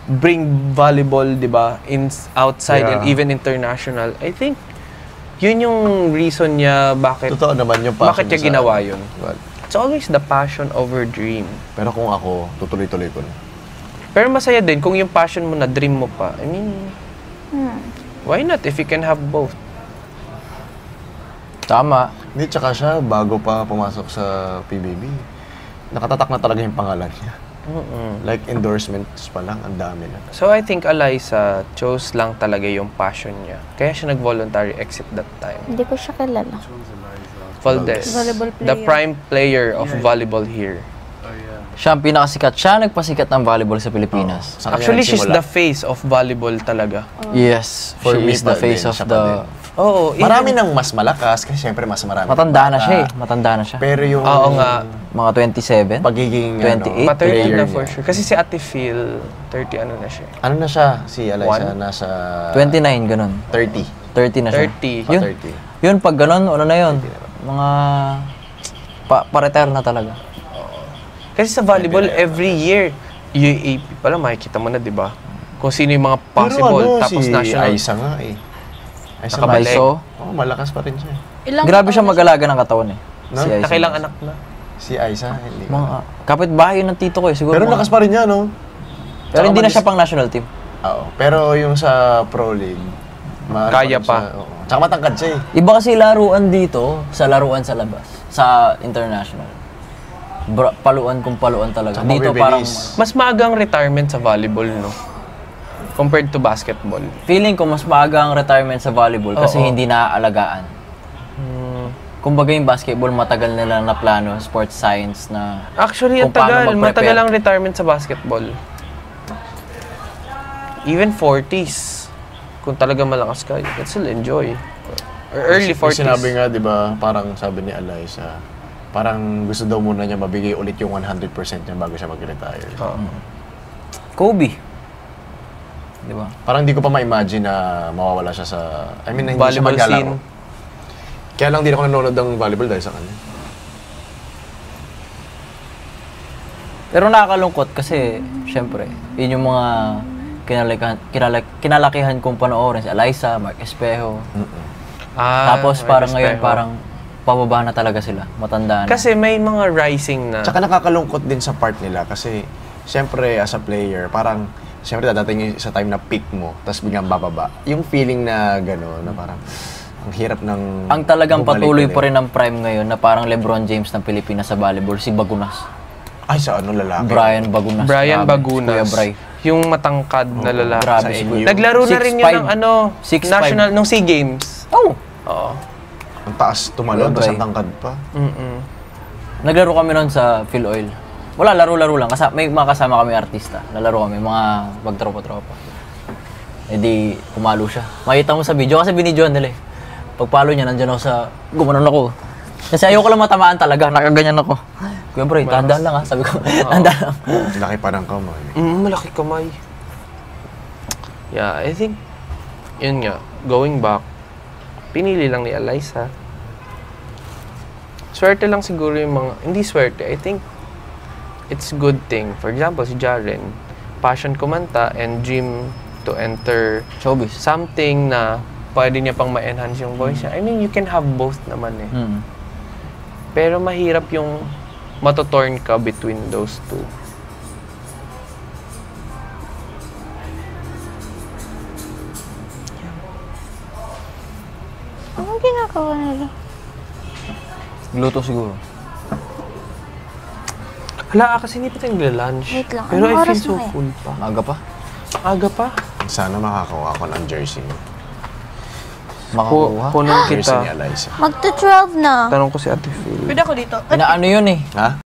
bring volleyball, di ba, outside and Yeah. even international. I think yun yung reason niya bakit Totoo naman yung passion bakit niya sa- ginawa yun. Well, It's always the passion over dream. pero kung ako, tutuloy-tuloy ko na. Pero masaya din kung yung passion mo na dream mo pa. I mean, why not if you can have both? Tama. Hindi, tsaka siya, bago pa pumasok sa PBB, nakatatak na talaga yung pangalan niya. Like, endorsements pa lang, ang dami na. So I think Alyssa chose lang talaga yung passion niya. Kaya siya nag-voluntary exit that time. Hindi ko siya kilala. Valdez, Volleyball player. the prime player of volleyball here. Siya ang pinakasikat. Siya nagpasikat ng volleyball sa Pilipinas. Sa kanya Actually, she's nagsimula. the face of volleyball talaga. Yes. For She me is the pa face din, of siya pa the... din. Oo. Marami nang mas malakas, kasi syempre mas marami. Matanda na bata. siya eh. Matanda na siya. Pero yung Oo nga. Mga 27. pagiging 28, Pa 30 player na for niya. sure. Kasi si Ate Phil, 30 ano na siya. Ano na siya, si Alyssa, One? nasa 29, ganun. 30. 30 na siya. 30. Yun, 30. yun pag ganun, ano na yun? Mga... Pa-retire na talaga. Kasi sa volleyball, every year, UAP pala, makikita mo na, di ba? Kung sino yung mga possible, tapos si national. Aisa nga eh. Aisa Nakabalik. So, Oo, malakas pa rin siya. grabe siya mag-alaga ng katawan eh. No? Si Aiza. Nakailang anak na. Si Aisa, hindi. Mga kapitbahay yun ng tito ko eh. Siguro Pero mga- lakas pa rin niya, no? Pero hindi na siya pang national team. Oo. Pero yung sa Pro League, Kaya pa. Siya, oo. Tsaka matangkad siya eh. Iba kasi laruan dito sa laruan sa labas. Sa international. Paluan kung paluan talaga. Tsaka Dito mabibilis. parang... Mas maagang retirement sa volleyball, no? Compared to basketball. Feeling ko mas maaga ang retirement sa volleyball kasi Oo. hindi naaalagaan. Kumbaga yung basketball matagal nila na plano, sports science na... Actually, ang Kung paano tagal. mag-prepare. Matagal ang retirement sa basketball. Even 40s. Kung talaga malakas ka, you can still enjoy. Or early May 40s. Sinabi nga, di ba, parang sabi ni Alyssa, parang gusto daw muna niya mabigay ulit yung 100% niya bago siya mag-retire. Kobe. Di ba? Parang hindi ko pa ma-imagine na mawawala siya sa... I mean, hindi siya Volleyball maglalaro. scene. Kaya lang hindi ako nanonood ng volleyball dahil sa kanya. Pero nakakalungkot kasi, syempre, yun yung mga kinalakihan kong panoorin. Si Alyssa, Mark Espejo. Tapos parang ngayon, parang pababa na talaga sila. Matanda na. Kasi may mga rising na. Tsaka nakakalungkot din sa part nila kasi syempre as a player, parang syempre dadating yung sa time na peak mo, tapos biglang bababa. Yung feeling na gano'n, na parang ang hirap ng... Ang talagang bumalik patuloy ulit. pa rin ang prime ngayon na parang LeBron James ng Pilipinas sa volleyball, si Bagunas. Ay, sa ano lalaki? Brian Bagunas. Brian Grabe. Bagunas. Kuya Bray. Yung matangkad na lalaki. Grabe Sa si NU. Kuya. Naglaro na rin yun 6'5". ng ano, 6'5". national, nung SEA Games. Oh! Oo. Ang taas tumalon, tapos Bray. ang tangkad pa. Naglaro kami noon sa Phil Oil. Wala, laro-laro lang. May mga kasama kami artista. Nalaro kami, mga magtropa-tropa. E di, pumalo siya. Makita mo sa video, kasi binidyoan nila eh. Pagpalo niya, nandyan ako sa... Gumanon ako. Kasi ayoko lang matamaan talaga, nakaganyan ako. Kuya bro, tandaan lang ha, sabi ko. Tandaan lang. Laki pa ng kamay. Malaki kamay. Yeah, I think, yun nga, going back, pinili lang ni Alyssa. Swerte lang siguro yung mga, hindi swerte, I think, it's a good thing. For example, si Jaren, passion kumanta and dream to enter Showbiz. something na pwede niya pang ma-enhance yung voice niya. I mean, you can have both naman eh. Pero mahirap yung matotorn ka between those two. Anong ginagawa nila? Luto siguro. Hala, kasi hindi pa tayo nagla-lunch. Wait lang, Pero anong I oras feel so na kaya? full pa. Maaga pa. Aga pa. Sana makakuha ko ng jersey mo. Makakuha. Punan Jersey ni kita. Alyssa. Magto-12 na. Tanong ko si Ate Phil. Pwede ako dito. Inaano yun eh. Ha?